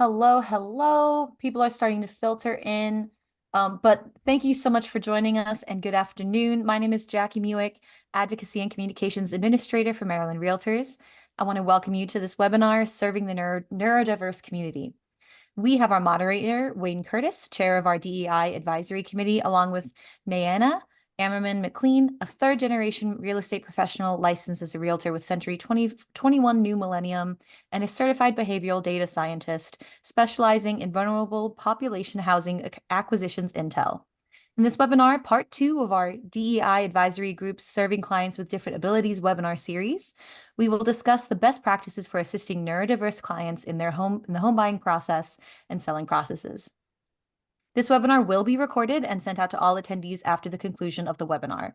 Hello, hello. People are starting to filter in. But thank you so much for joining us and good afternoon. My name is Jackie Muick, Advocacy and Communications Administrator for Maryland Realtors. I want to welcome you to this webinar, Serving the Neurodiverse Community. We have our moderator, Wayne Curtis, chair of our DEI Advisory Committee, along with Nayana Ammerman McLean, a third-generation real estate professional licensed as a realtor with Century 2021 New Millennium, and a certified behavioral data scientist specializing in vulnerable population housing acquisitions intel. In this webinar, part 2 of our DEI advisory group Serving Clients with Different Abilities webinar series, we will discuss the best practices for assisting neurodiverse clients in the home buying process and selling processes. This webinar will be recorded and sent out to all attendees after the conclusion of the webinar.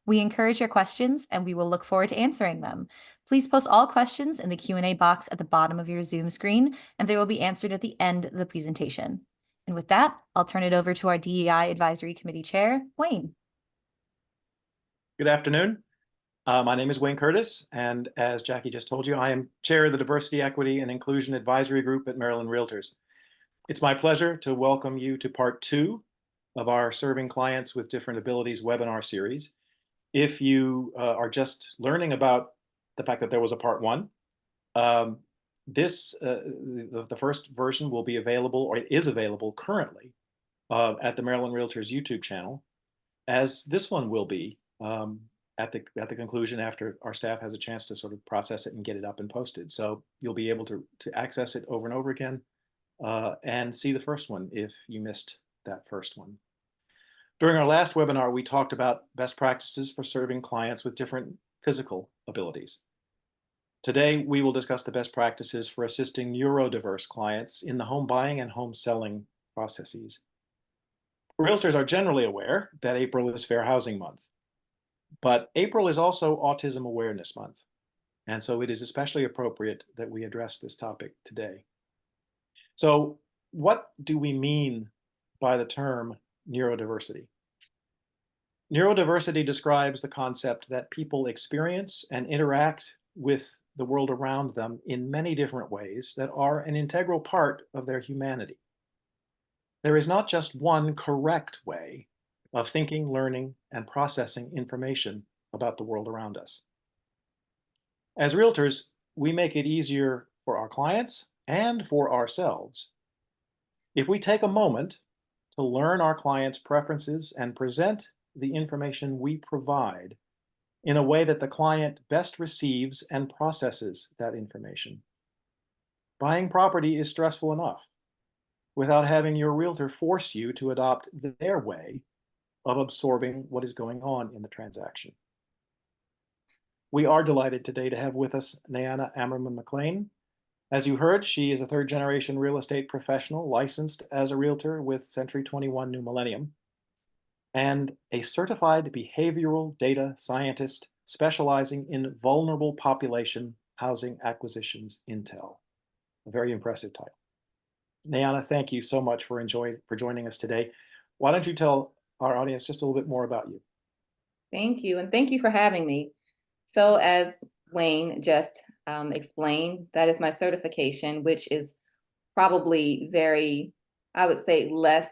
We encourage your questions and we will look forward to answering them. Please post all questions in the Q&A box at the bottom of your Zoom screen, and they will be answered at the end of the presentation. And with that, I'll turn it over to our DEI Advisory Committee Chair, Wayne. Good afternoon. My name is Wayne Curtis, and as Jackie just told you, I am Chair of the Diversity, Equity, and Inclusion Advisory Group at Maryland Realtors. It's my pleasure to welcome you to part 2 of our Serving Clients with Different Abilities webinar series. If you are just learning about the fact that there was a part 1, the first version will be available, or it is available currently, at the Maryland Realtors YouTube channel, as this one will be at the conclusion after our staff has a chance to sort of process it and get it up and posted. So you'll be able to access it over and over again and see the first one if you missed that first one. During our last webinar, we talked about best practices for serving clients with different physical abilities. Today, we will discuss the best practices for assisting neurodiverse clients in the home buying and home selling processes. Realtors are generally aware that April is Fair Housing Month, but April is also Autism Awareness Month, and so it is especially appropriate that we address this topic today. So what do we mean by the term neurodiversity? Neurodiversity describes the concept that people experience and interact with the world around them in many different ways that are an integral part of their humanity. There is not just one correct way of thinking, learning, and processing information about the world around us. As realtors, we make it easier for our clients and for ourselves if we take a moment to learn our clients' preferences and present the information we provide in a way that the client best receives and processes that information. Buying property is stressful enough without having your realtor force you to adopt their way of absorbing what is going on in the transaction. We are delighted today to have with us Nayana Ammerman McLean. As you heard, she is a third-generation real estate professional licensed as a realtor with Century 21 New Millennium, and a certified behavioral data scientist specializing in vulnerable population housing acquisitions intel. A very impressive title. Nayana, thank you so much for joining us today. Why don't you tell our audience just a little bit more about you? Thank you, and thank you for having me. So as Wayne just explained, that is my certification, which is probably very, I would say, less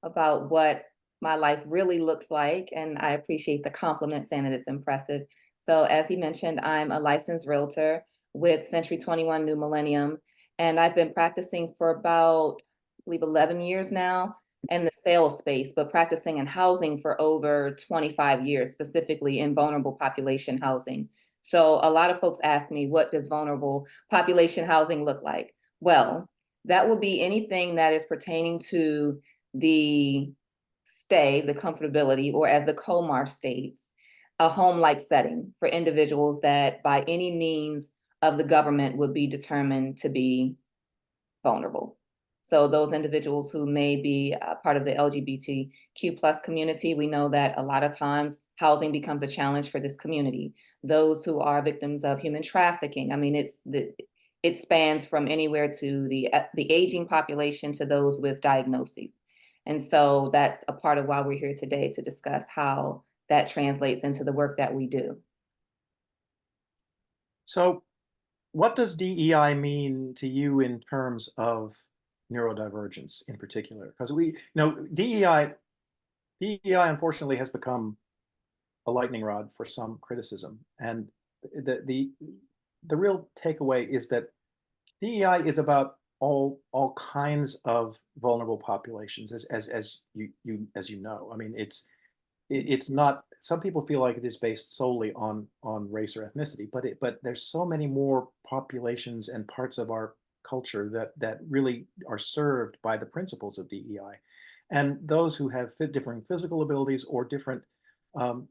about what my life really looks like, and I appreciate the compliment saying that it's impressive. So as he mentioned, I'm a licensed realtor with Century 21 New Millennium, and I've been practicing for about, I believe, 11 years now in the sales space, but practicing in housing for over 25 years, specifically in vulnerable population housing. So a lot of folks ask me, what does vulnerable population housing look like? Well, that will be anything that is pertaining to the stay, the comfortability, or as the COMAR states, a home-like setting for individuals that by any means of the government would be determined to be vulnerable. So those individuals who may be part of the LGBTQ plus community, we know that a lot of times housing becomes a challenge for this community. Those who are victims of human trafficking, I mean, it spans from anywhere to the aging population to those with diagnoses. And so that's a part of why we're here today, to discuss how that translates into the work that we do. So what does DEI mean to you in terms of neurodivergence in particular? Because DEI unfortunately has become a lightning rod for some criticism, and the real takeaway is that DEI is about all kinds of vulnerable populations, as you know. I mean, it's not. Some people feel like it is based solely on race or ethnicity, but there's so many more populations and parts of our culture that really are served by the principles of DEI, and those who have different physical abilities or different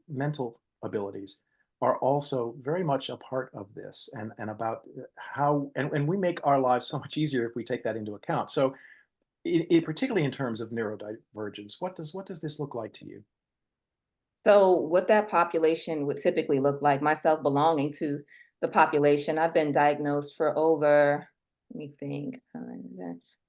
mental abilities are also very much a part of this, and about how, and we make our lives so much easier if we take that into account. So particularly in terms of neurodivergence, what does this look like to you? So what that population would typically look like, myself belonging to the population, I've been diagnosed for over, let me think,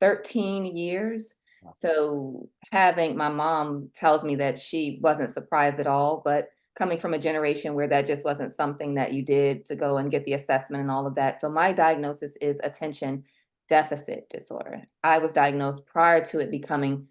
13 years. Wow. So having, my mom tells me that she wasn't surprised at all, but coming from a generation where that just wasn't something that you did to go and get the assessment and all of that. So my diagnosis is attention deficit disorder. I was diagnosed prior to it becoming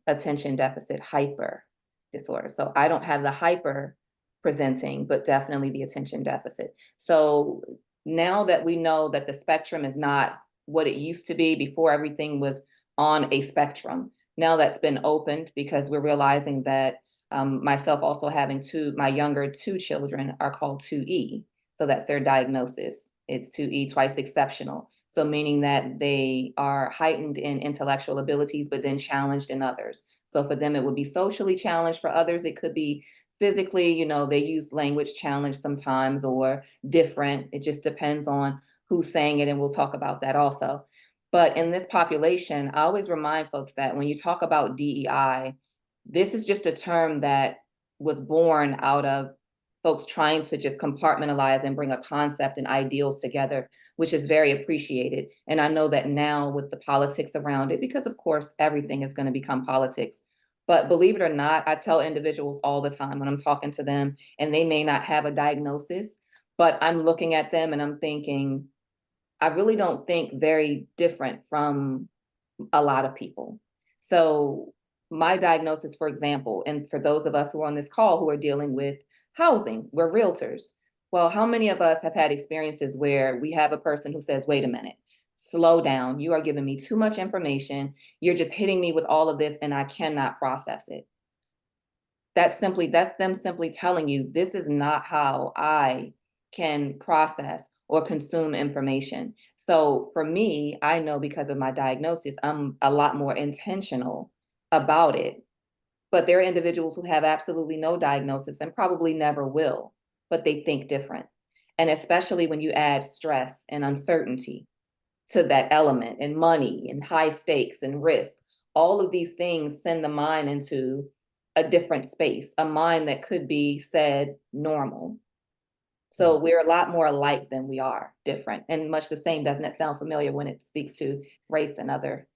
attention deficit hyper disorder. So I don't have the hyper presenting, but definitely the attention deficit. So now that we know that the spectrum is not what it used to be before everything was on a spectrum, now that's been opened because we're realizing that myself also having my younger two children are called 2E. So that's their diagnosis. It's 2E, twice exceptional. So meaning that they are heightened in intellectual abilities, but then challenged in others. So for them, it would be socially challenged. For others, it could be physically, they use language challenge sometimes or different. It just depends on who's saying it. And we'll talk about that also. But in this population, I always remind folks that when you talk about DEI, this is just a term that was born out of folks trying to just compartmentalize and bring a concept and ideals together, which is very appreciated. And I know that now with the politics around it, because of course, everything is going to become politics. But believe it or not, I tell individuals all the time when I'm talking to them, and they may not have a diagnosis, but I'm looking at them and I'm thinking, I really don't think very different from a lot of people. So my diagnosis, for example, and for those of us who are on this call who are dealing with housing, we're realtors. Well, how many of us have had experiences where we have a person who says, wait a minute, slow down. You are giving me too much information. You're just hitting me with all of this and I cannot process it. That's them simply telling you, this is not how I can process or consume information. So for me, I know because of my diagnosis, I'm a lot more intentional about it. But there are individuals who have absolutely no diagnosis and probably never will, but they think different. And especially when you add stress and uncertainty to that element, and money and high stakes and risk, all of these things send the mind into a different space, a mind that could be said normal. So we're a lot more alike than we are different. And much the same, doesn't it sound familiar when it speaks to race and other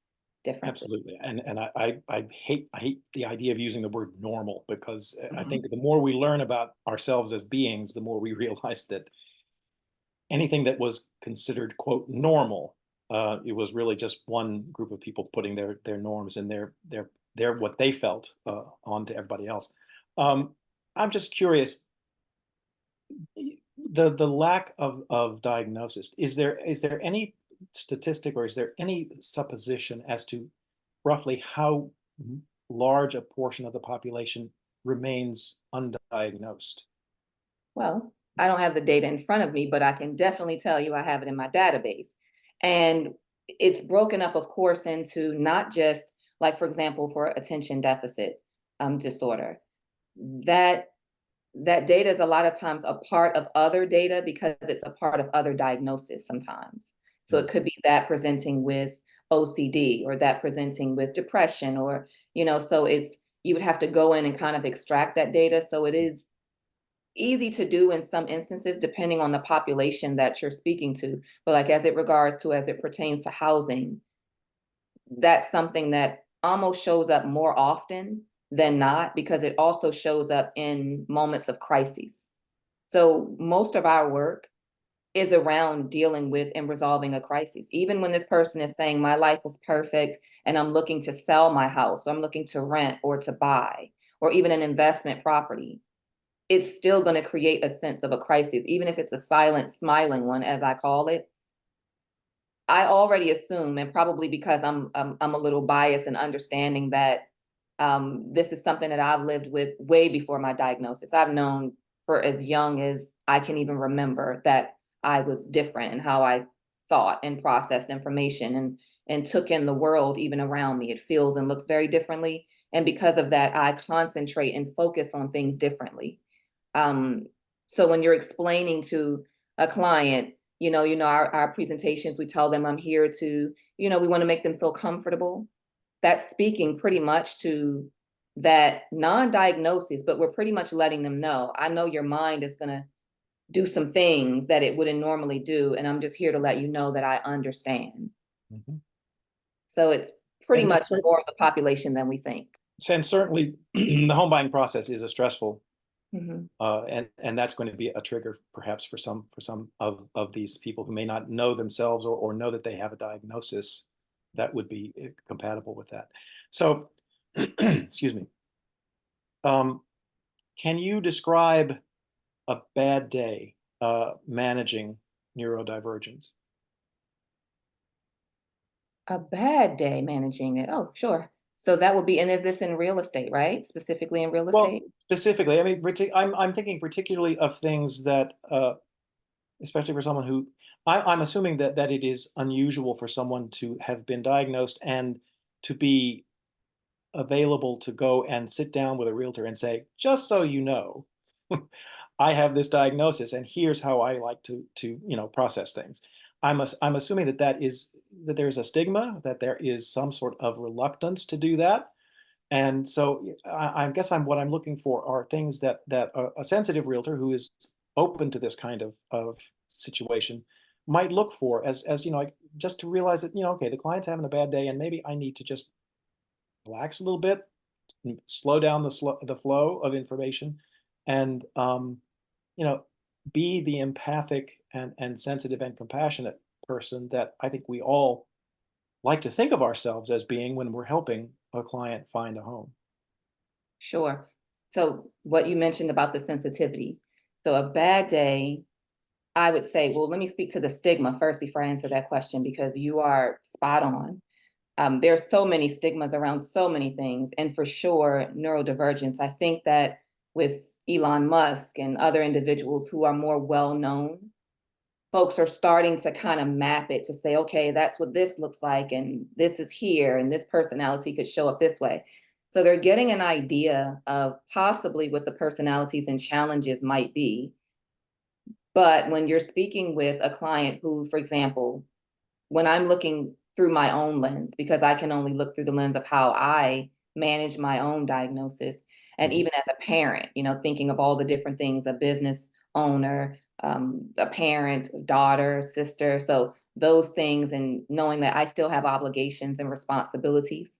differences? Absolutely, and I hate the idea of using the word normal, because I think the more we learn about ourselves as beings, the more we realize that anything that was considered quote normal, it was really just one group of people putting their norms and their what they felt onto everybody else. I'm just curious, the lack of diagnosis, is there any statistic or is there any supposition as to roughly how large a portion of the population remains undiagnosed? Well, I don't have the data in front of me, but I can definitely tell you I have it in my database. And it's broken up, of course, into not just, like, for example, for attention deficit disorder, that that data is a lot of times a part of other data because it's a part of other diagnoses sometimes. So it could be that presenting with OCD or that presenting with depression, or, so you would have to go in and kind of extract that data. So it is easy to do in some instances, depending on the population that you're speaking to. But like as it pertains to housing, that's something that almost shows up more often than not, because it also shows up in moments of crises. So most of our work is around dealing with and resolving a crisis. Even when this person is saying my life was perfect and I'm looking to sell my house, or I'm looking to rent or to buy, or even an investment property, it's still going to create a sense of a crisis, even if it's a silent, smiling one, as I call it. I already assume, and probably because I'm a little biased in understanding that this is something that I've lived with way before my diagnosis. I've known for as young as I can even remember that I was different in how I thought and processed information and took in the world even around me. It feels and looks very differently. And because of that, I concentrate and focus on things differently. Um, so when you're explaining to a client, our presentations, we tell them I'm here to, we want to make them feel comfortable. That's speaking pretty much to that non-diagnosis, but we're pretty much letting them know, I know your mind is going to do some things that it wouldn't normally do. And I'm just here to let you know that I understand. Mhm. So it's pretty And much more of the population than we think. and certainly the home buying process is a stressful, Mhm. and that's going to be a trigger perhaps for some of these people who may not know themselves or know that they have a diagnosis that would be compatible with that. So, excuse me. Can you describe a bad day managing neurodivergence? A bad day managing it. Oh, sure. So that would be, and is this in real estate, right? Specifically in real Well, estate? specifically, I mean, I'm thinking particularly of things that, especially for someone who, I'm assuming that it is unusual for someone to have been diagnosed and to be available to go and sit down with a realtor and say, just so you know, I have this diagnosis and here's how I like to process things. I'm assuming that there's a stigma, that there is some sort of reluctance to do that. And so I guess what I'm looking for are things that a sensitive realtor who is open to this kind of situation might look for, as like, just to realize that, okay, the client's having a bad day and maybe I need to just relax a little bit, slow down the flow of information, and you know be the empathic and sensitive and compassionate person that I think we all like to think of ourselves as being when we're helping a client find a home. Sure. So what you mentioned about the sensitivity. So a bad day, I would say, well, let me speak to the stigma first before I answer that question, because you are spot on. There's so many stigmas around so many things. And for sure, neurodivergence. I think that with Elon Musk and other individuals who are more well known, folks are starting to kind of map it to say, okay, that's what this looks like, and this is here, and this personality could show up this way. So they're getting an idea of possibly what the personalities and challenges might be. But when you're speaking with a client who, for example, when I'm looking through my own lens, because I can only look through the lens of how I manage my own diagnosis, and Mhm. even as a parent, thinking of all the different things, a business owner, a parent, daughter, sister. So those things, and knowing that I still have obligations and responsibilities,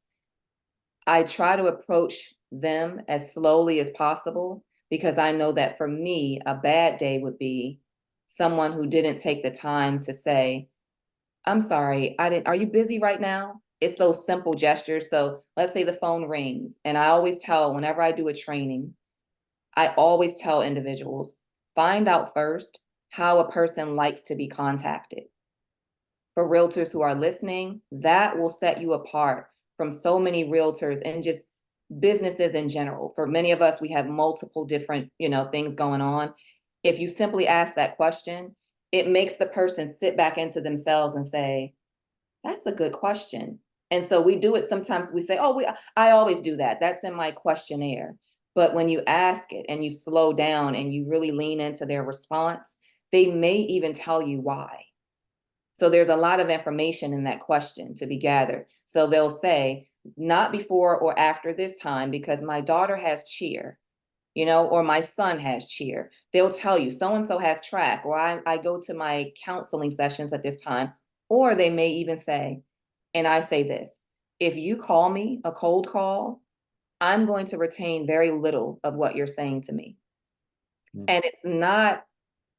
I try to approach them as slowly as possible, because I know that for me, a bad day would be someone who didn't take the time to say, I'm sorry, I didn't, are you busy right now? It's those simple gestures. So let's say the phone rings, and I always tell, whenever I do a training, I always tell individuals, find out first how a person likes to be contacted. For realtors who are listening, that will set you apart from so many realtors and just businesses in general. For many of us, we have multiple different, things going on. If you simply ask that question, it makes the person sit back into themselves and say, that's a good question. And so we do it sometimes. We say, oh, I always do that. That's in my questionnaire. But when you ask it and you slow down and you really lean into their response, they may even tell you why. So there's a lot of information in that question to be gathered. So they'll say, not before or after this time, because my daughter has cheer, or my son has cheer. They'll tell you so and so has track, or I go to my counseling sessions at this time. Or they may even say, and I say this, if you call me a cold call, I'm going to retain very little of what you're saying to me. Mm. And it's not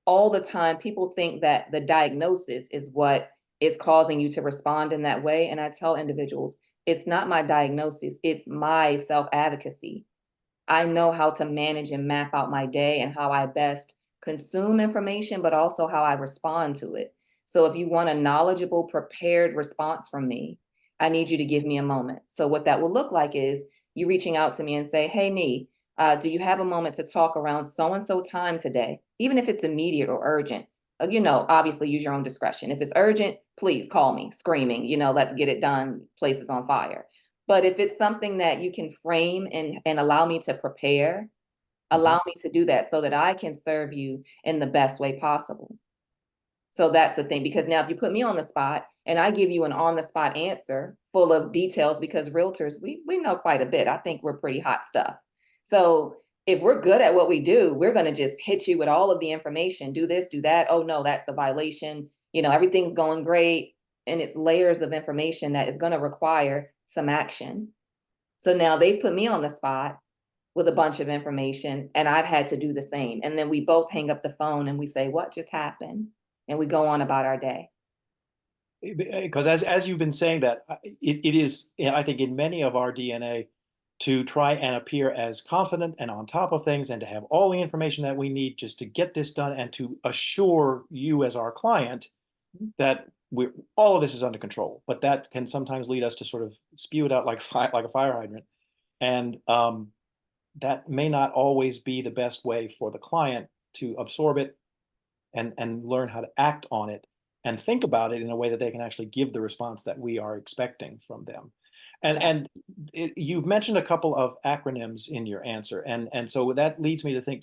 all the time people think that the diagnosis is what is causing you to respond in that way. And I tell individuals, it's not my diagnosis, it's my self-advocacy. I know how to manage and map out my day and how I best consume information, but also how I respond to it. So if you want a knowledgeable, prepared response from me, I need you to give me a moment. So what that will look like is you reaching out to me and say, hey, Nee, do you have a moment to talk around so-and-so time today? Even if it's immediate or urgent, obviously use your own discretion. If it's urgent, please call me screaming, let's get it done, place is on fire. But if it's something that you can frame and allow me to prepare, allow me to do that so that I can serve you in the best way possible. So that's the thing, because now if you put me on the spot and I give you an on the spot answer full of details, because realtors, we know quite a bit. I think we're pretty hot stuff. So if we're good at what we do, we're going to just hit you with all of the information, do this, do that. Oh no, that's a violation. Everything's going great. And it's layers of information that is going to require some action. So now they've put me on the spot with a bunch of information and I've had to do the same. And then we both hang up the phone and we say, what just happened? And we go on about our day. Because as you've been saying that, it is, I think, in many of our DNA to try and appear as confident and on top of things and to have all the information that we need just to get this done and to assure you as our client that all of this is under control. But that can sometimes lead us to sort of spew it out like a fire hydrant. And that may not always be the best way for the client to absorb it and learn how to act on it and think about it in a way that they can actually give the response that we are expecting from them. And you've mentioned a couple of acronyms in your answer. And so that leads me to think,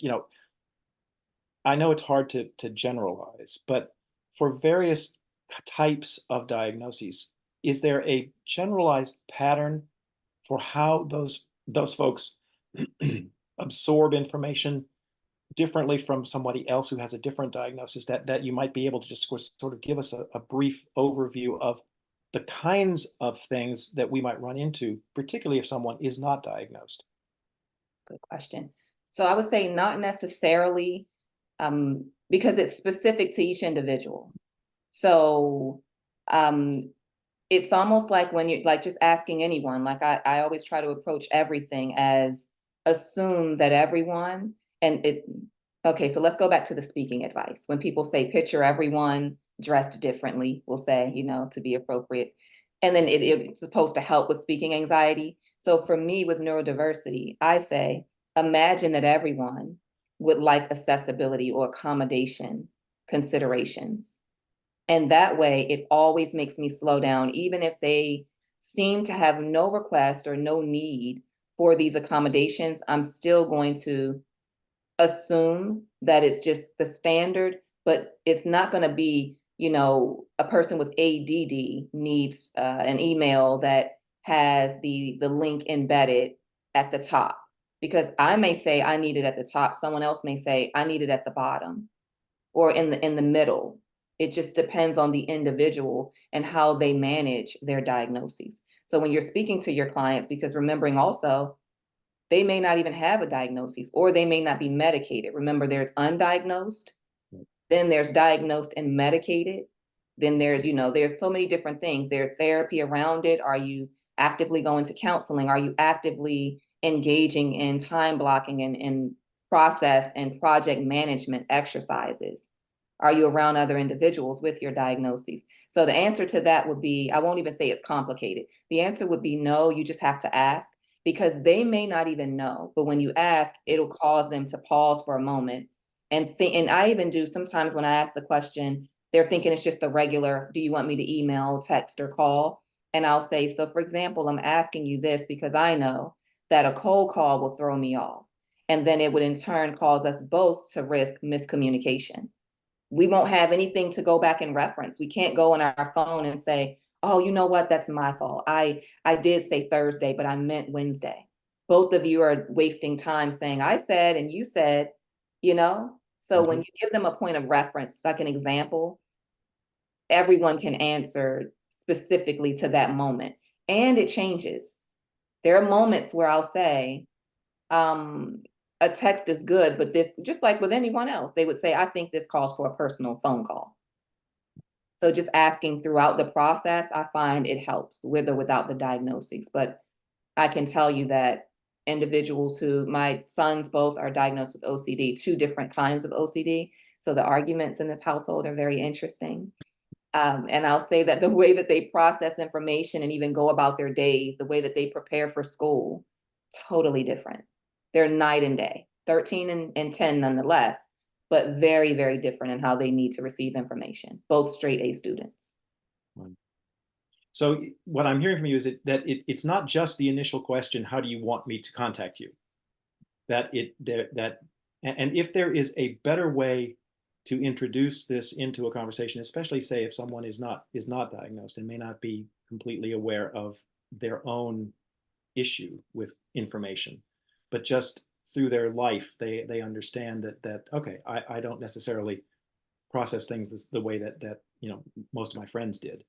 I know it's hard to generalize, but for various types of diagnoses, is there a generalized pattern for how those folks absorb information differently from somebody else who has a different diagnosis, that you might be able to just sort of give us a brief overview of the kinds of things that we might run into, particularly if someone is not diagnosed? Good question. So I would say not necessarily, because it's specific to each individual. So it's almost like when you're like just asking anyone, like I always try to approach everything as assume that everyone, okay, so let's go back to the speaking advice. When people say picture everyone dressed differently, we'll say, to be appropriate. And then it's supposed to help with speaking anxiety. So for me with neurodiversity, I say, imagine that everyone would like accessibility or accommodation considerations. And that way, it always makes me slow down, even if they seem to have no request or no need for these accommodations. I'm still going to assume that it's just the standard, but it's not going to be, a person with ADD needs an email that has the link embedded at the top, because I may say I need it at the top. Someone else may say I need it at the bottom or in the middle. It just depends on the individual and how they manage their diagnoses. So when you're speaking to your clients, because remembering also, they may not even have a diagnosis or they may not be medicated. Remember, there's undiagnosed, then there's diagnosed and medicated. Then there's so many different things. There's therapy around it. Are you actively going to counseling? Are you actively engaging in time blocking and process and project management exercises? Are you around other individuals with your diagnoses? So the answer to that would be, I won't even say it's complicated. The answer would be no, you just have to ask, because they may not even know. But when you ask, it'll cause them to pause for a moment and think. And I even do sometimes when I ask the question, they're thinking it's just a regular, do you want me to email, text, or call? And I'll say, so for example, I'm asking you this because I know that a cold call will throw me off. And then it would in turn cause us both to risk miscommunication. We won't have anything to go back and reference. We can't go on our phone and say, oh, you know what, that's my fault. I did say Thursday, but I meant Wednesday. Both of you are wasting time saying I said and you said, So when you give them a point of reference, like an example, everyone can answer specifically to that moment. And it changes. There are moments where I'll say, a text is good, but this, just like with anyone else, they would say, I think this calls for a personal phone call. So just asking throughout the process, I find it helps with or without the diagnoses. But I can tell you that individuals who, my sons both are diagnosed with OCD, two different kinds of OCD. So the arguments in this household are very interesting. And I'll say that the way that they process information and even go about their days, the way that they prepare for school, totally different. They're night and day, 13 and 10 nonetheless, but very, very different in how they need to receive information, both straight A students. So what I'm hearing from you is that it's not just the initial question, how do you want me to contact you? And if there is a better way to introduce this into a conversation, especially say if someone is not diagnosed and may not be completely aware of their own issue with information, but just through their life, they understand that okay, I don't necessarily process things the way that most of my friends did.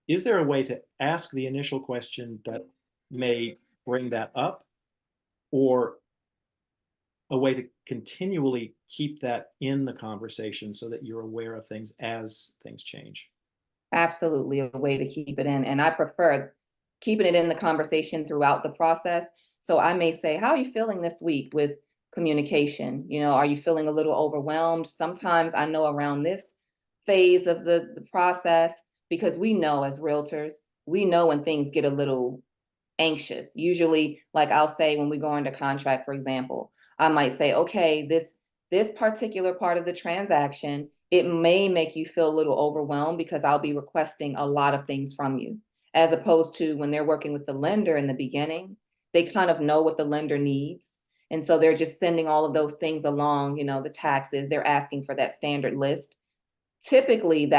Is there a way to ask the initial question that may bring that up, or a way to continually keep that in the conversation so that you're aware of things as things change? Absolutely a way to keep it in. And I prefer keeping it in the conversation throughout the process. So I may say, how are you feeling this week with communication? Are you feeling a little overwhelmed? Sometimes I know around this phase of the process, because we know as realtors, we know when things get a little anxious. Usually, like I'll say when we go into contract, for example, I might say, okay, this particular part of the transaction, it may make you feel a little overwhelmed because I'll be requesting a lot of things from you. As opposed to when they're working with the lender in the beginning, they kind of know what the lender needs. And so they're just sending all of those things along, the taxes, they're asking for that standard list. Typically,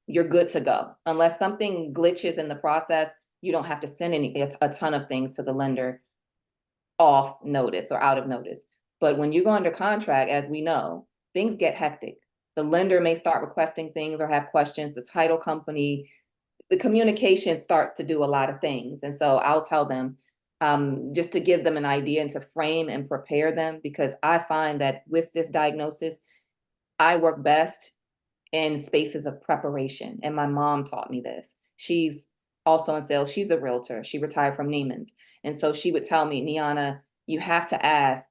you're good to go. Unless something glitches in the process, you don't have to send a ton of things to the lender off notice or out of notice. But when you go under contract, as we know, things get hectic. The lender may start requesting things or have questions. The title company, the communication starts to do a lot of things. And so I'll tell them, just to give them an idea and to frame and prepare them, because I find that with this diagnosis, I work best in spaces of preparation. And my mom taught me this. She's also in sales. She's a realtor. She retired from Neiman's. And so she would tell me, Niana, you have to ask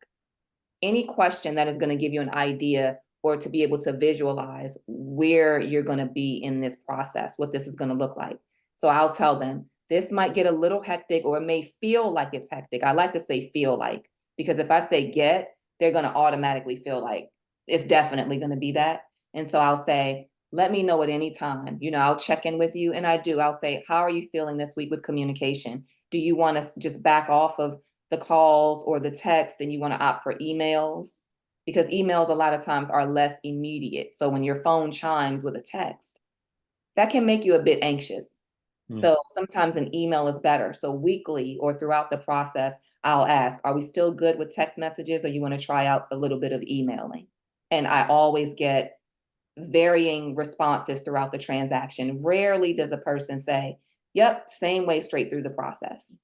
any question that is going to give you an idea or to be able to visualize where you're going to be in this process, what this is going to look like. So I'll tell them, this might get a little hectic, or it may feel like it's hectic. I like to say feel like, because if I say get, they're going to automatically feel like it's definitely going to be that. And so I'll say, let me know at any time. I'll check in with you. And I do. I'll say, how are you feeling this week with communication? Do you want to just back off of the calls or the text and you want to opt for emails? Because emails a lot of times are less immediate. So when your phone chimes with a text, that can make you a bit anxious. So sometimes an email is better. So weekly or throughout the process, I'll ask, are we still good with text messages, or you want to try out a little bit of emailing? And I always get varying responses throughout the transaction. Rarely does a person say, yep, same way straight through the process,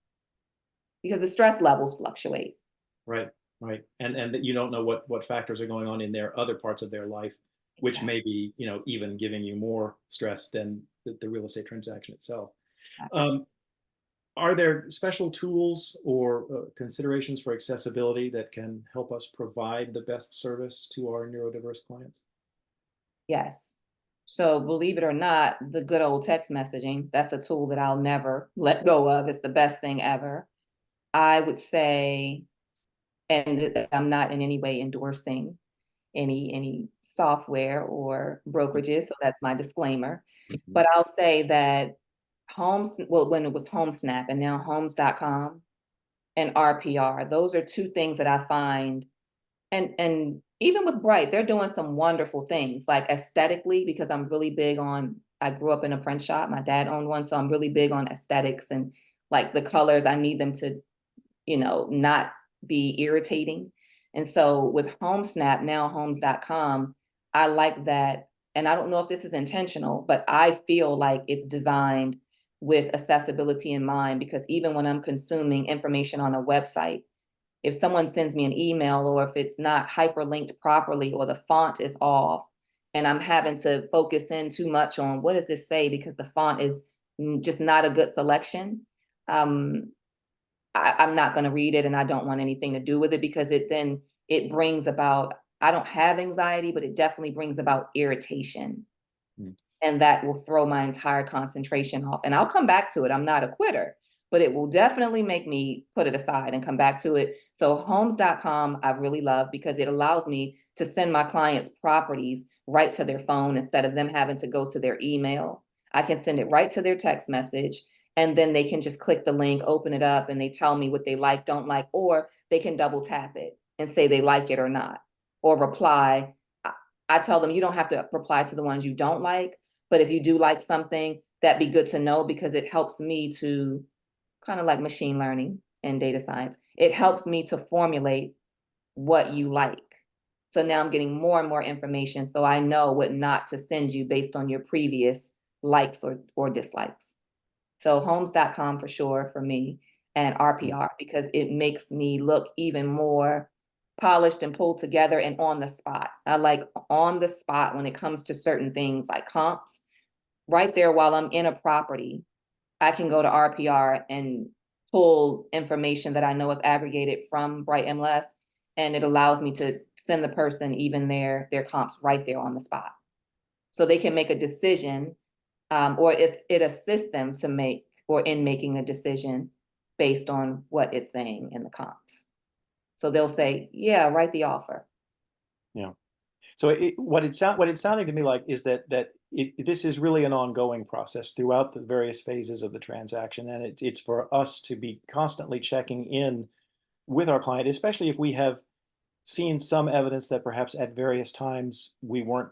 because the stress levels fluctuate. Right. And that you don't know what factors are going on in their other parts of their life, which Exactly. may be, even giving you more stress than the real estate transaction itself. Exactly. Are there special tools or considerations for accessibility that can help us provide the best service to our neurodiverse clients? Yes. So believe it or not, the good old text messaging, that's a tool that I'll never let go of. It's the best thing ever. I would say, and I'm not in any way endorsing any software or brokerages, so that's my disclaimer. But I'll say that when it was HomeSnap and now Homes.com and RPR, those are two things that I find, and even with Bright, they're doing some wonderful things, like aesthetically, because I'm really big on, I grew up in a print shop. My dad owned one, so I'm really big on aesthetics and like the colors. I need them to, not be irritating. And so with HomeSnap, now Homes.com, I like that. And I don't know if this is intentional, but I feel like it's designed with accessibility in mind, because even when I'm consuming information on a website, if someone sends me an email, or if it's not hyperlinked properly, or the font is off, and I'm having to focus in too much on what does this say because the font is just not a good selection, I'm not going to read it, and I don't want anything to do with it, because it brings about, I don't have anxiety, but it definitely brings about irritation. Mm. And that will throw my entire concentration off. And I'll come back to it. I'm not a quitter, but it will definitely make me put it aside and come back to it. So homes.com, I really love, because it allows me to send my clients properties right to their phone instead of them having to go to their email. I can send it right to their text message, and then they can just click the link, open it up, and they tell me what they like, don't like, or they can double tap it and say they like it or not, or reply. I tell them, you don't have to reply to the ones you don't like, but if you do like something, that'd be good to know, because it helps me to, kind of like machine learning and data science, it helps me to formulate what you like. So now I'm getting more and more information, so I know what not to send you based on your previous likes or dislikes. So homes.com for sure for me, and RPR, because it makes me look even more polished and pulled together and on the spot. I like on the spot when it comes to certain things like comps. Right there while I'm in a property, I can go to RPR and pull information that I know is aggregated from Bright MLS, and it allows me to send the person even their comps right there on the spot. So they can make a decision, or it assists them to make, or in making a decision based on what it's saying in the comps. So they'll say, yeah, write the offer. Yeah. So what it's sounding to me like is that this is really an ongoing process throughout the various phases of the transaction, and it's for us to be constantly checking in with our client, especially if we have seen some evidence that perhaps at various times we weren't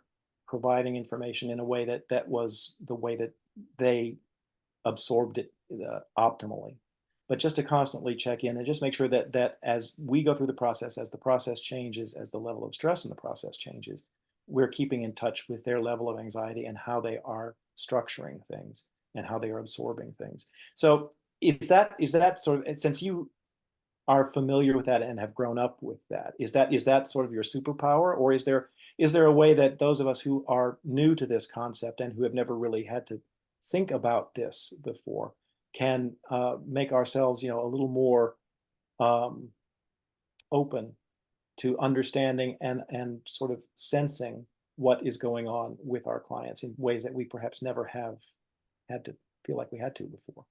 providing information in a way that was the way that they absorbed it optimally. But just to constantly check in and just make sure that as we go through the process, as the process changes, as the level of stress in the process changes, we're keeping in touch with their level of anxiety and how they are structuring things and how they are absorbing things. So is that sort of, since you are familiar with that and have grown up with that, is that sort of your superpower, or is there a way that those of us who are new to this concept and who have never really had to think about this before can make ourselves, a little more open to understanding and sort of sensing what is going on with our clients in ways that we perhaps never have had to feel like we had to before?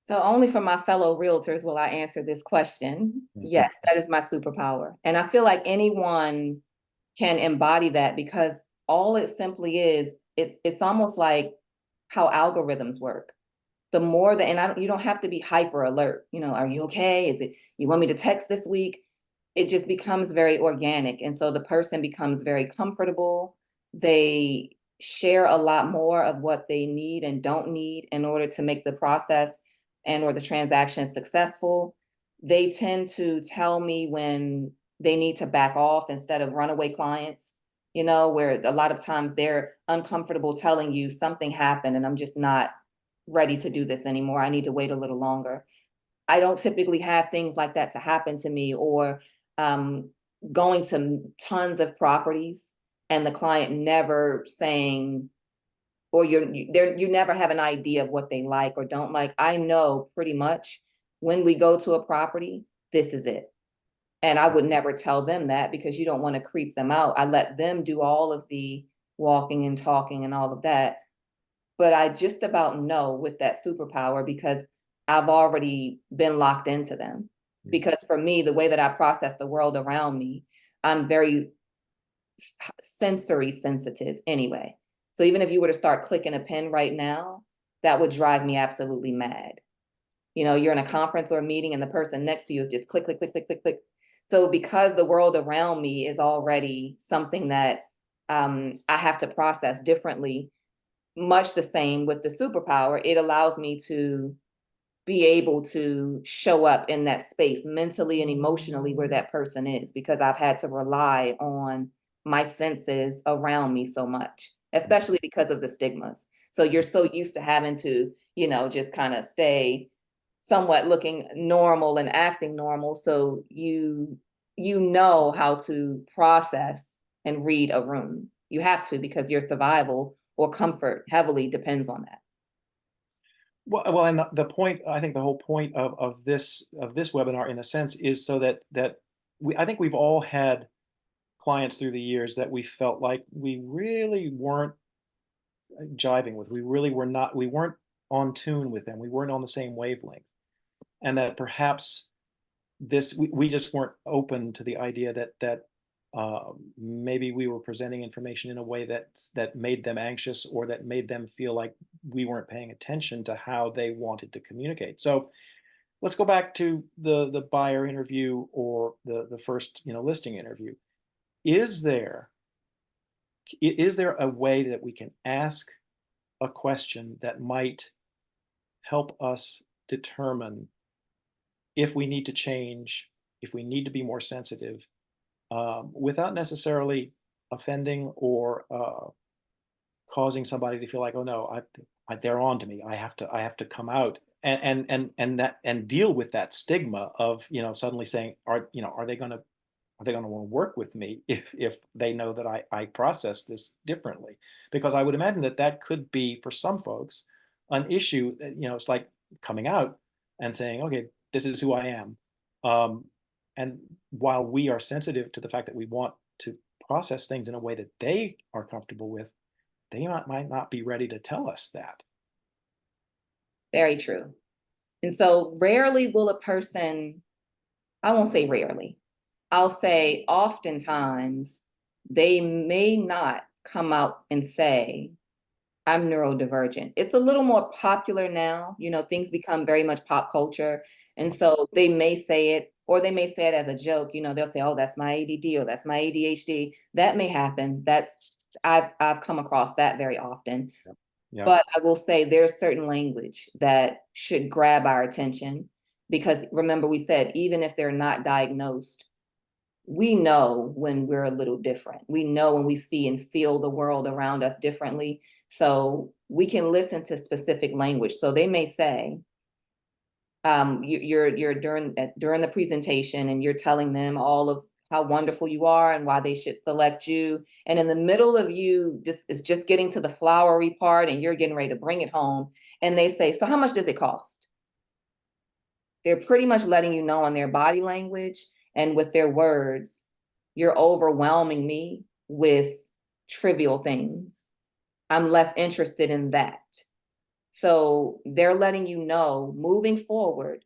So only for my fellow realtors will I answer this question. Yes, that is my superpower. And I feel like anyone can embody that, because all it simply is, it's almost like how algorithms work. The more that, and you don't have to be hyper alert, are you okay? Is it, you want me to text this week? It just becomes very organic. And so the person becomes very comfortable. They share a lot more of what they need and don't need in order to make the process and or the transaction successful. They tend to tell me when they need to back off instead of runaway clients, where a lot of times they're uncomfortable telling you something happened and I'm just not ready to do this anymore. I need to wait a little longer. I don't typically have things like that to happen to me, or going to tons of properties and the client never saying, or you never have an idea of what they like or don't like. I know pretty much when we go to a property, this is it. And I would never tell them that, because you don't want to creep them out. I let them do all of the walking and talking and all of that. But I just about know with that superpower, because I've already been locked into them. Because for me, the way that I process the world around me, I'm very sensory sensitive anyway. So even if you were to start clicking a pen right now, that would drive me absolutely mad. You're in a conference or a meeting and the person next to you is just click, click, click, click, click, click. So because the world around me is already something that I have to process differently, much the same with the superpower, it allows me to be able to show up in that space mentally and emotionally where that person is, because I've had to rely on my senses around me so much, especially because of the stigmas. So you're so used to having to, just kind of stay somewhat looking normal and acting normal. So you know how to process and read a room. You have to, because your survival or comfort heavily depends on that. Well, and the point, I think the whole point of this webinar, in a sense, is so that I think we've all had clients through the years that we felt like we really weren't jiving with. We really were not. We weren't on tune with them. We weren't on the same wavelength, and that perhaps we just weren't open to the idea that maybe we were presenting information in a way that made them anxious, or that made them feel like we weren't paying attention to how they wanted to communicate. So let's go back to the buyer interview, or the first listing interview. Is there a way that we can ask a question that might help us determine if we need to change, if we need to be more sensitive, without necessarily offending or causing somebody to feel like, oh no, they're on to me. I have to come out and deal with that stigma of suddenly saying, are they going to want to work with me if they know that I process this differently? Because I would imagine that could be, for some folks, an issue. It's like coming out and saying, okay, this is who I am. And while we are sensitive to the fact that we want to process things in a way that they are comfortable with, they might not be ready to tell us that. Very true. And so rarely will a person, I won't say rarely, I'll say oftentimes, they may not come out and say, I'm neurodivergent. It's a little more popular now. Things become very much pop culture. And so they may say it, or they may say it as a joke. They'll say, oh, that's my ADD, or that's my ADHD. That may happen. I've come across that very often. Yeah. But I will say there's certain language that should grab our attention, because remember, we said, even if they're not diagnosed, we know when we're a little different. We know when we see and feel the world around us differently. So we can listen to specific language. So they may say, you're during the presentation, and you're telling them all of how wonderful you are and why they should select you. And in the middle of you, it's just getting to the flowery part, and you're getting ready to bring it home. And they say, so how much does it cost? They're pretty much letting you know on their body language and with their words, you're overwhelming me with trivial things. I'm less interested in that. So they're letting you know, moving forward,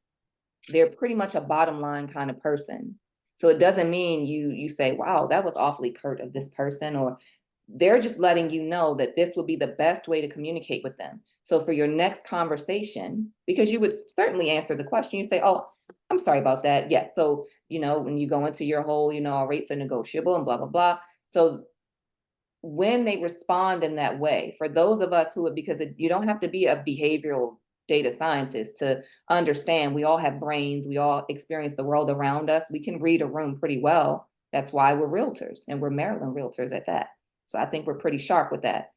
they're pretty much a bottom line kind of person. So it doesn't mean you say, wow, that was awfully curt of this person, or they're just letting you know that this would be the best way to communicate with them. So for your next conversation, because you would certainly answer the question, you'd say, oh, I'm sorry about that. Yes. So, when you go into your whole, our rates are negotiable and blah, blah, blah. So when they respond in that way, for those of us because you don't have to be a behavioral data scientist to understand, we all have brains, we all experience the world around us. We can read a room pretty well. That's why we're realtors, and we're Maryland realtors at that. So I think we're pretty sharp with that.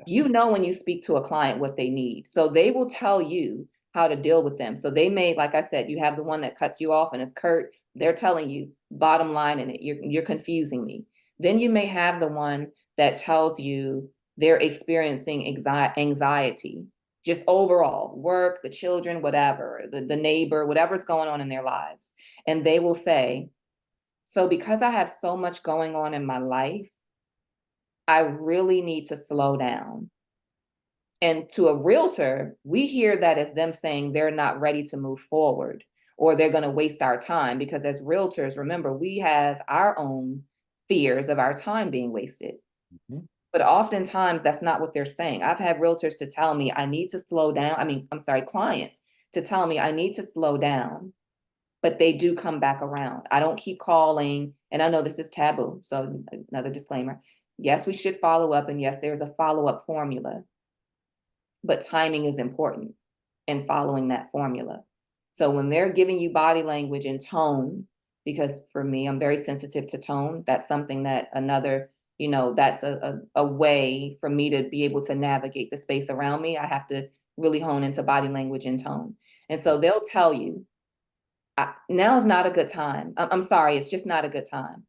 Yes. When you speak to a client what they need. So they will tell you how to deal with them. So they may, like I said, you have the one that cuts you off and it's curt. They're telling you bottom line in it. You're confusing me. Then you may have the one that tells you they're experiencing anxiety, just overall, work, the children, whatever, the neighbor, whatever's going on in their lives. And they will say, so because I have so much going on in my life, I really need to slow down. And to a realtor, we hear that as them saying they're not ready to move forward, or they're going to waste our time, because as realtors, remember, we have our own fears of our time being wasted. Mm-hmm. But oftentimes that's not what they're saying. I've had realtors to tell me I need to slow down. Clients to tell me I need to slow down, but they do come back around. I don't keep calling. And I know this is taboo. So another disclaimer. Yes, we should follow up. And yes, there's a follow-up formula, but timing is important in following that formula. So when they're giving you body language and tone, because for me, I'm very sensitive to tone. That's something that that's a way for me to be able to navigate the space around me. I have to really hone into body language and tone. And so they'll tell you, now is not a good time. I'm sorry, it's just not a good time.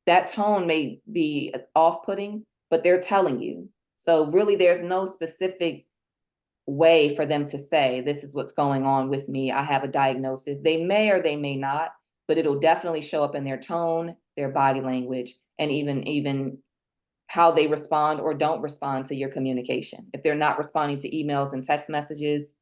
That tone may be off-putting, but they're telling you. So really, there's no specific way for them to say, this is what's going on with me. I have a diagnosis. They may or they may not, but it'll definitely show up in their tone, their body language, and even how they respond or don't respond to your communication. If they're not responding to emails and text messages,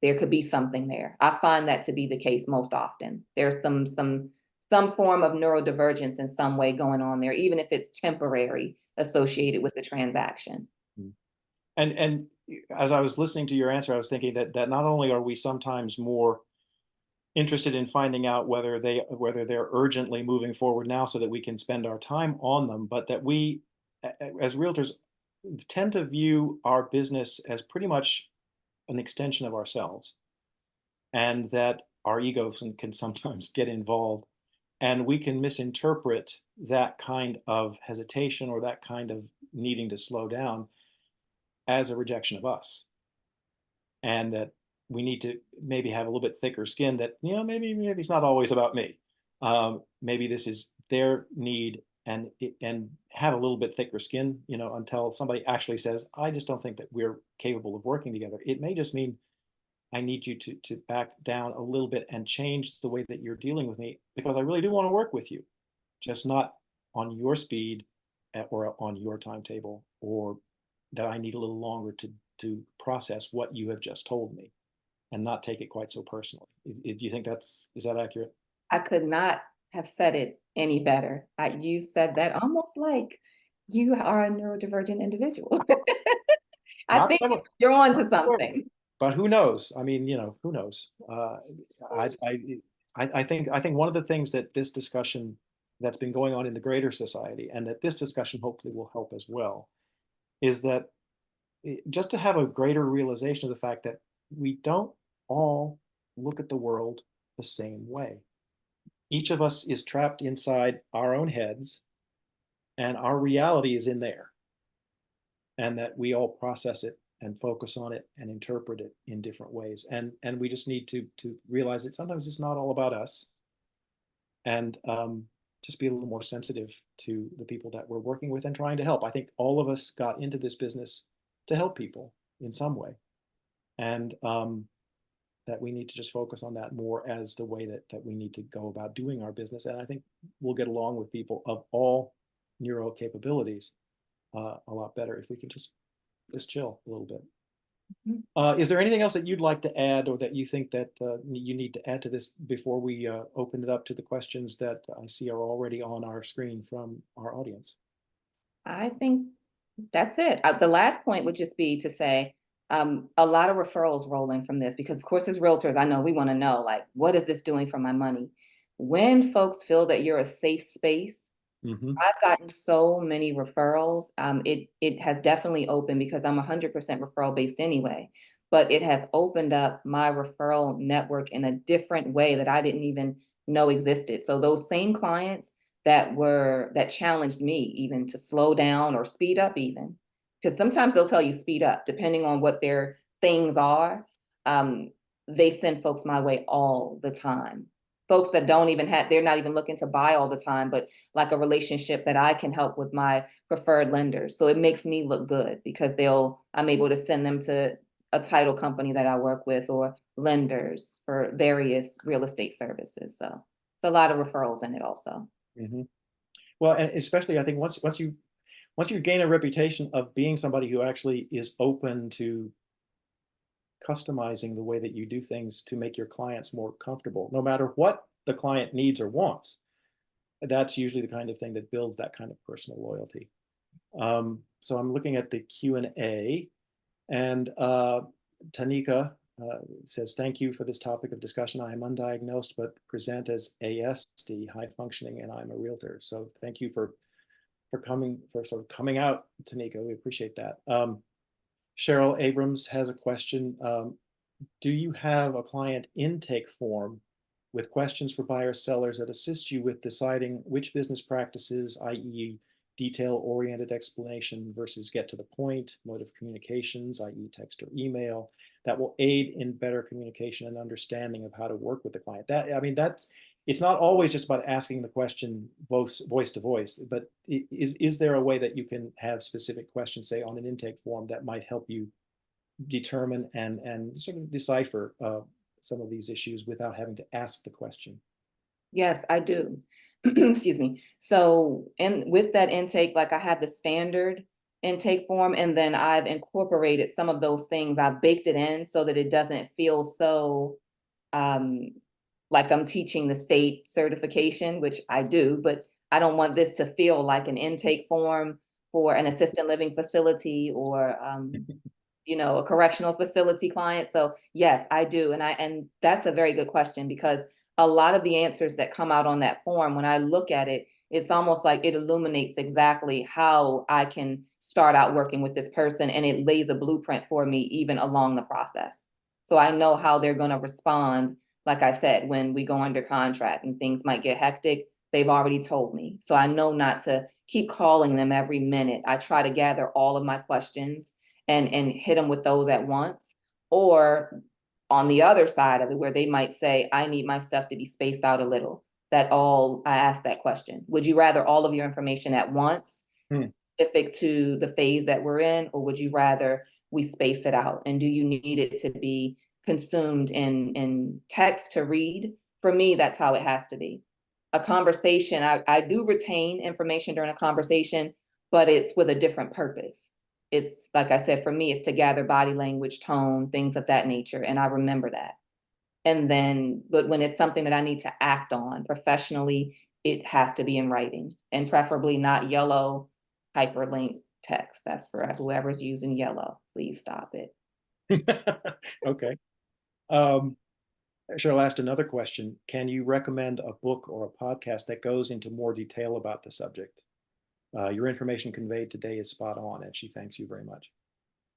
there could be something there. I find that to be the case most often. There's some form of neurodivergence in some way going on there, even if it's temporary associated with the transaction. And as I was listening to your answer, I was thinking that not only are we sometimes more interested in finding out whether they're urgently moving forward now so that we can spend our time on them, but that we, as realtors, tend to view our business as pretty much an extension of ourselves, and that our egos can sometimes get involved, and we can misinterpret that kind of hesitation or that kind of needing to slow down as a rejection of us, and that we need to maybe have a little bit thicker skin, that, you know, maybe it's not always about me. Maybe this is their need, and have a little bit thicker skin, you know, until somebody actually says, I just don't think that we're capable of working together. It may just mean I need you to back down a little bit and change the way that you're dealing with me, because I really do want to work with you, just not on your speed or on your timetable, or that I need a little longer to process what you have just told me, and not take it quite so personally. Do you think is that accurate? I could not have said it any better. You said that almost like you are a neurodivergent individual. I Not think that you're on to I'm, something. but who knows? I mean, you know, who knows? I, I think one of the things that this discussion that's been going on in the greater society, and that this discussion hopefully will help as well, is that just to have a greater realization of the fact that we don't all look at the world the same way. Each of us is trapped inside our own heads, and our reality is in there, and that we all process it and focus on it and interpret it in different ways. And we just need to realize that sometimes it's not all about us, and just be a little more sensitive to the people that we're working with and trying to help. I think all of us got into this business to help people in some way, and that we need to just focus on that more as the way that we need to go about doing our business. And I think we'll get along with people of all neuro capabilities a lot better if we can just chill a little bit. Is there anything else that you'd like to add, or that you think that you need to add to this before we open it up to the questions that I see are already on our screen from our audience? I think that's it. The last point would just be to say, a lot of referrals roll in from this, because of course, as realtors, I know we want to know, like, what is this doing for my money? When folks feel that you're a safe space, I've gotten so many referrals. It has definitely opened, because I'm 100% referral based anyway, but it has opened up my referral network in a different way that I didn't even know existed. So those same clients that challenged me even to slow down or speed up, even, because sometimes they'll tell you speed up depending on what their things are. They send folks my way all the time. Folks that don't even they're not even looking to buy all the time, but like a relationship that I can help with my preferred lenders. So it makes me look good, because I'm able to send them to a title company that I work with, or lenders for various real estate services. So it's a lot of referrals in it also. Well, and especially I think once you gain a reputation of being somebody who actually is open to customizing the way that you do things to make your clients more comfortable, no matter what the client needs or wants, that's usually the kind of thing that builds that kind of personal loyalty. So I'm looking at the Q&A, and Tanika says, thank you for this topic of discussion. I am undiagnosed but present as ASD, high functioning, and I'm a realtor. So thank you for sort of coming out, Tanika. We appreciate that. Cheryl Abrams has a question. Do you have a client intake form with questions for buyers, sellers that assist you with deciding which business practices, i.e. detail-oriented explanation versus get to the point, mode of communications, i.e. text or email, that will aid in better communication and understanding of how to work with the client. That, I mean, it's not always just about asking the question voice to voice, but is there a way that you can have specific questions, say on an intake form, that might help you determine and sort of decipher some of these issues without having to ask the question? Yes, I do. Excuse me. So, and with that intake, like I have the standard intake form, and then I've incorporated some of those things. I've baked it in so that it doesn't feel so um, like I'm teaching the state certification, which I do, but I don't want this to feel like an intake form for an assisted living facility or a correctional facility client. So yes, I do. And that's a very good question, because a lot of the answers that come out on that form, when I look at it, it's almost like it illuminates exactly how I can start out working with this person, and it lays a blueprint for me even along the process. So I know how they're going to respond. Like I said, when we go under contract and things might get hectic, they've already told me. So I know not to keep calling them every minute. I try to gather all of my questions and hit them with those at once. Or on the other side of it, where they might say, I need my stuff to be spaced out a little. I ask that question. Would you rather all of your information at once, specific to the phase that we're in, or would you rather we space it out? And do you need it to be consumed in text to read? For me, that's how it has to be. A conversation, I do retain information during a conversation, but it's with a different purpose. It's like I said, for me, it's to gather body language, tone, things of that nature. And I remember that. And then, but when it's something that I need to act on professionally, it has to be in writing, and preferably not yellow hyperlink text. That's for whoever's using yellow. Please stop it. Okay. Sure, I'll ask another question. Can you recommend a book or a podcast that goes into more detail about the subject? Your information conveyed today is spot on, and she thanks you very much.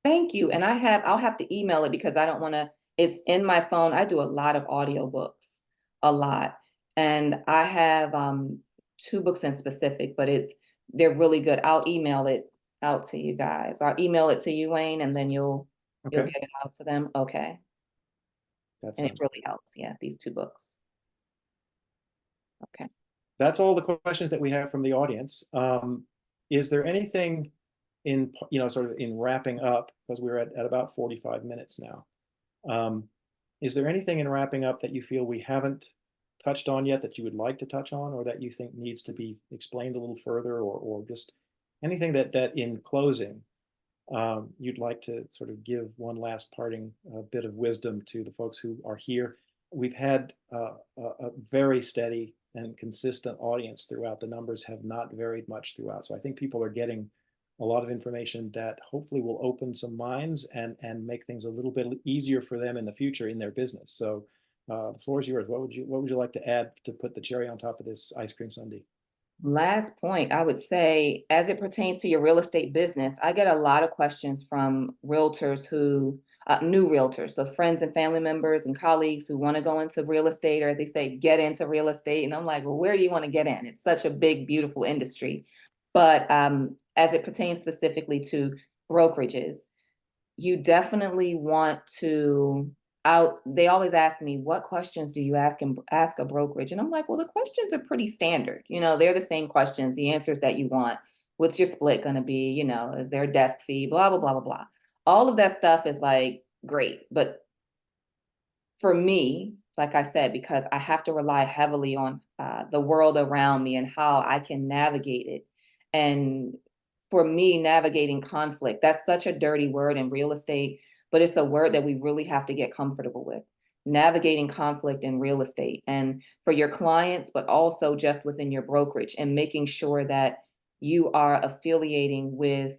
Thank you. And I'll have to email it because I don't want to, it's in my phone. I do a lot of audiobooks, a lot. And I have two books in specific, but they're really good. I'll email it out to you guys. Or I'll email it to you, Wayne, and then you'll Okay, get it out to them. Okay. that And it sounds really helps. Yeah, these two books. Okay. that's all the questions that we have from the audience. Is there anything in, sort of in wrapping up, because we're at about 45 minutes now. Is there anything in wrapping up that you feel we haven't touched on yet that you would like to touch on, or that you think needs to be explained a little further, or just anything that in closing, you'd like to sort of give one last parting bit of wisdom to the folks who are here? We've had a very steady and consistent audience throughout. The numbers have not varied much throughout. So I think people are getting a lot of information that hopefully will open some minds and make things a little bit easier for them in the future in their business. So the floor is yours. What would you like to add to put the cherry on top of this ice cream sundae? Last point, I would say, as it pertains to your real estate business, I get a lot of questions from realtors new realtors, so friends and family members and colleagues who want to go into real estate, or as they say, get into real estate. And I'm like, well, where do you want to get in? It's such a big, beautiful industry. But as it pertains specifically to brokerages, you definitely want to they always ask me, what questions do you ask a brokerage? And I'm like, well, the questions are pretty standard. They're the same questions, the answers that you want. What's your split going to be? Is there a desk fee? Blah, blah, blah, blah, blah. All of that stuff is like great. But for me, like I said, because I have to rely heavily on the world around me and how I can navigate it. And for me, navigating conflict, that's such a dirty word in real estate, but it's a word that we really have to get comfortable with. Navigating conflict in real estate, and for your clients, but also just within your brokerage, and making sure that you are affiliating with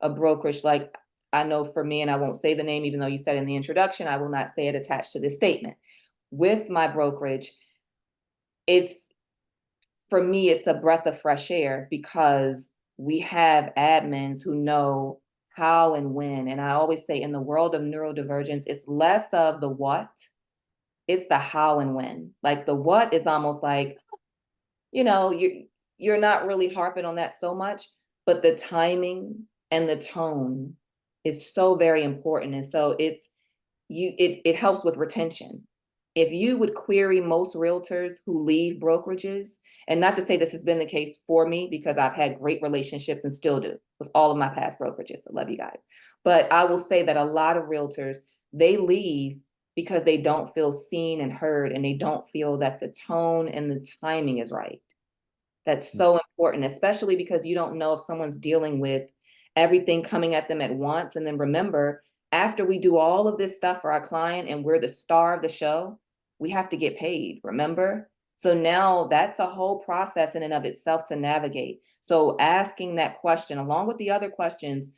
a brokerage. Like, I know for me, and I won't say the name, even though you said in the introduction, I will not say it attached to this statement. With my brokerage, for me, it's a breath of fresh air, because we have admins who know how and when. And I always say, in the world of neurodivergence, it's less of the what, it's the how and when. Like, the what is almost like, you're not really harping on that so much, but the timing and the tone is so very important. And so it helps with retention. If you would query most realtors who leave brokerages, and not to say this has been the case for me, because I've had great relationships and still do with all of my past brokerages. I love you guys. But I will say that a lot of realtors, they leave because they don't feel seen and heard, and they don't feel that the tone and the timing is right. That's so important, especially because you don't know if someone's dealing with everything coming at them at once. And then remember, after we do all of this stuff for our client and we're the star of the show, we have to get paid, remember? So now that's a whole process in and of itself to navigate. So asking that question, along with the other questions,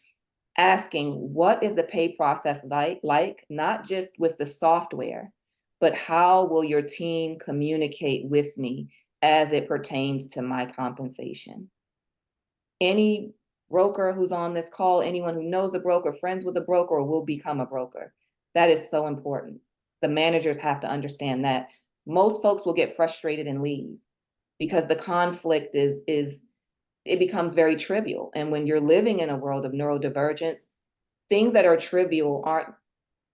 asking what is the pay process like, not just with the software, but how will your team communicate with me as it pertains to my compensation? Any broker who's on this call, anyone who knows a broker, friends with a broker, or will become a broker, that is so important. The managers have to understand that. Most folks will get frustrated and leave because the conflict it becomes very trivial. And when you're living in a world of neurodivergence, things that are trivial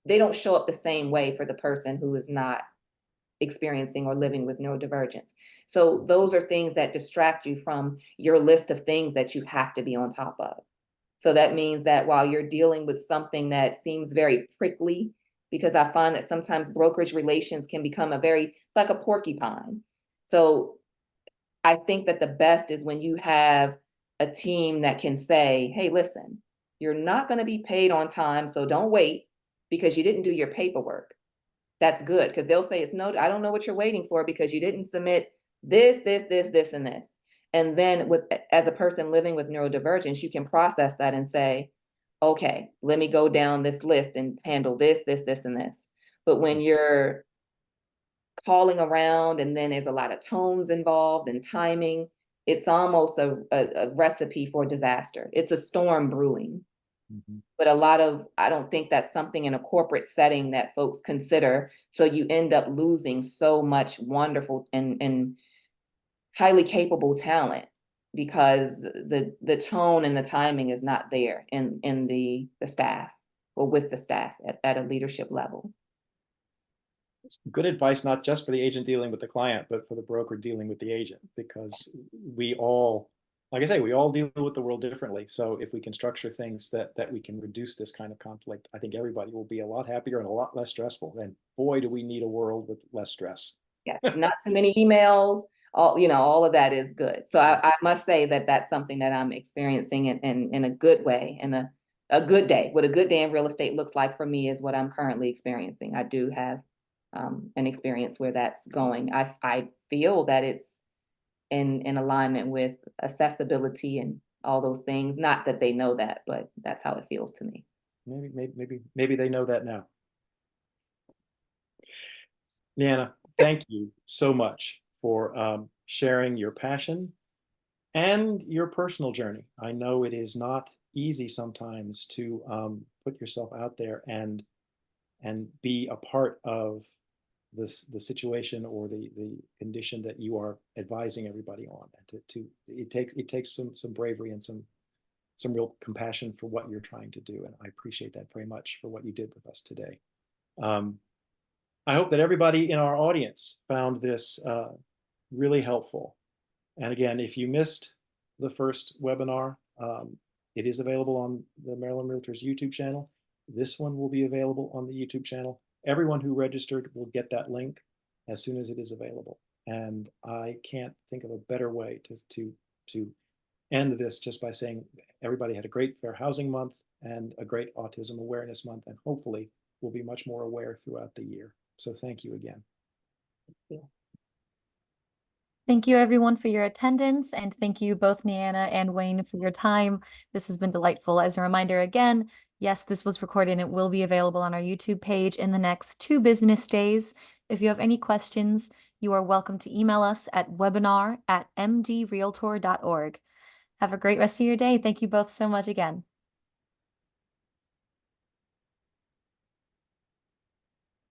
they don't show up the same way for the person who is not experiencing or living with neurodivergence. So those are things that distract you from your list of things that you have to be on top of. So that means that while you're dealing with something that seems very prickly, because I find that sometimes brokerage relations can become it's like a porcupine. So I think that the best is when you have a team that can say, hey, listen, you're not going to be paid on time, so don't wait because you didn't do your paperwork. That's good, because they'll say, I don't know what you're waiting for because you didn't submit this, and this. And then as a person living with neurodivergence, you can process that and say, okay, let me go down this list and handle this, and this. But when you're calling around and then there's a lot of tones involved and timing, it's almost a recipe for disaster. It's a storm brewing. Mm-hmm. But I don't think that's something in a corporate setting that folks consider. So you end up losing so much wonderful and highly capable talent because the tone and the timing is not there in the staff or with the staff at a leadership level. It's good advice, not just for the agent dealing with the client, but for the broker dealing with the agent, because we all, like I say, we all deal with the world differently. So if we can structure things that we can reduce this kind of conflict, I think everybody will be a lot happier and a lot less stressful. And boy, do we need a world with less stress. Yes, not too many emails. All of that is good. So I must say that that's something that I'm experiencing in a good way, and a good day. What a good day in real estate looks like for me is what I'm currently experiencing. I do have an experience where that's going. I feel that it's in alignment with accessibility and all those things. Not that they know that, but that's how it feels to me. Maybe they know that now. Deanna, thank you so much for sharing your passion and your personal journey. I know it is not easy sometimes to put yourself out there and be a part of the situation or the condition that you are advising everybody on. And it takes some bravery and some real compassion for what you're trying to do. And I appreciate that very much for what you did with us today. I hope that everybody in our audience found this really helpful. And again, if you missed the first webinar, it is available on the Maryland Realtors YouTube channel. This one will be available on the YouTube channel. Everyone who registered will get that link as soon as it is available. And I can't think of a better way to end this just by saying everybody had a great Fair Housing Month and a great Autism Awareness Month, and hopefully we'll be much more aware throughout the year. So thank you again. Thank you. Thank you everyone for your attendance, and thank you both Neanna and Wayne for your time. This has been delightful. As a reminder again, yes, this was recorded and it will be available on our YouTube page in the next 2 business days. If you have any questions, you are welcome to email us at webinar@mdrealtor.org. Have a great rest of your day. Thank you both so much again.